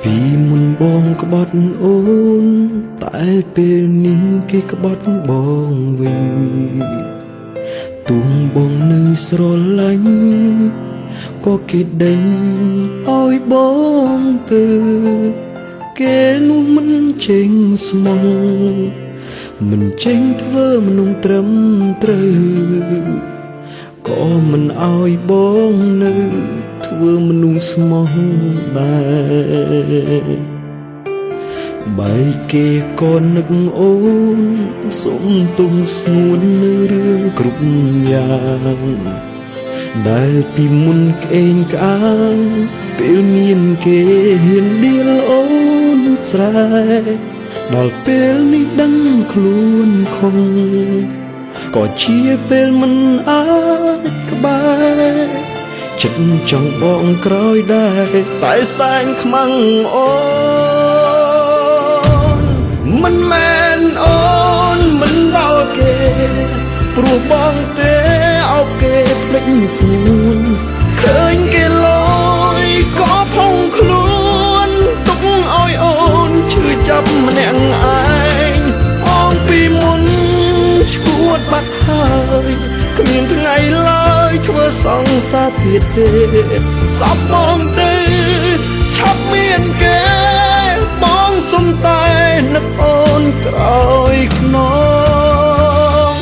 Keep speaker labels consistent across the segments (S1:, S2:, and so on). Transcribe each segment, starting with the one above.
S1: ពីមុនបងក្បត់អូនតែពេលនេះគេក្បត់បងវិញទូងបងនៅស្រឡាញ់ក៏គេដេញឲ្យបងទៅគេនោះមិនចេញស្មោះមិនចេញធ្វើមនុស្សត្រឹមត្រូវក៏មិនឲ្យបងនៅធ្វើមនុស្សស្មោះដែរបែកគេក៏នឹកអូនសុំទុំស្ងួននៅរឿងគ្រប់យ៉ាងដែលពីមុនក្អេងក្អាងពេលមានគេហ៊ានដៀលអូនស្រែដល់ពេលនេះដឹងខ្លួនខំក៏ជាពេលមិនអាចក្បែរចិត្តចង់បងក្រោយដែរតែសែងខ្មាំងអូនមិនមែនអូនមិនដល់គេព្រោះបងទេអោបគេភ្លេចស្ងួនឃើញគេលយក៏ផុងខ្លួនទុកឲ្យអូនឈឺចាប់ម្នាក់ឯងអូនពីមុនឈួតបាត់ហើយគ្មានថ្ងៃឡើយធ្វើសង្សារទៀតទេសពបងទេឆាប់មានគេបងសុំតែនឹកអូនក្រោយខ្នង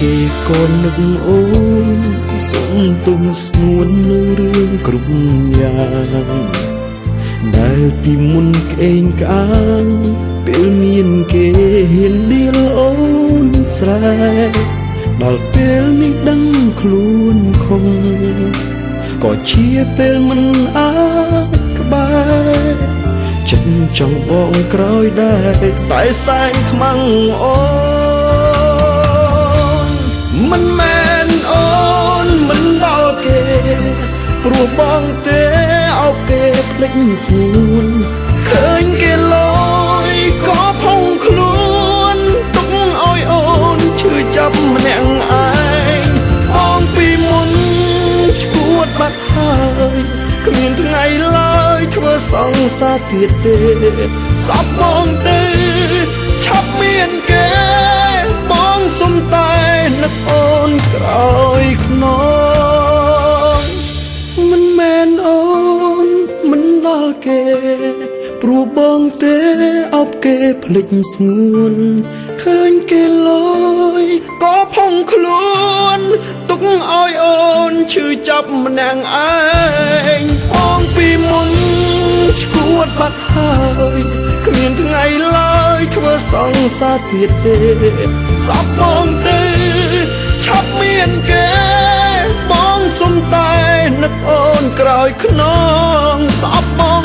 S1: គេក៏នឹកអូនសុំទុំស្ងួននៅរឿងគ្រប់យ៉ាងដែលពីមុនក្អេងក្អាងពេលមានគេហ៊ានដៀលអូនស្រែដល់ពេលនេះដឹងខ្លួនខំក៏ជាពេលមិនអាចក្បែរចិត្តចង់បងក្រោយដែរតែសែងខ្មាំងអូមិនមែនអូនមិនដល់គេព្រោះបងទេអោបគេភ្លេចស្ងួនឃើញគេលយក៏ផុងខ្លួនទុកឲ្យអូនឈឺចាប់ម្នាក់ឯងបងពីមុនឈួតបាត់ហើយគ្មានថ្ងៃឡើយធ្វើសង្សារទៀតទេសពបងទេឆាប់មានគេបងសុំតែនឹកអូនក្រោយខ្នងមិនមែនអូនមិនដល់គេព្រោះបងទេអោបគេភ្លេចស្ងួនឃើញគេលយក៏ផុងខ្លួនទុកឲ្យអូនឈឺចាប់ម្នាក់ឯងបងពីមុនឈួតបាត់ហើយគ្មានថ្ងៃឡើយធ្វើសង្សារទៀតទេសពបងទេឆាប់មានគេបងសុំតែនឹកអូនក្រោយខ្នងសពបង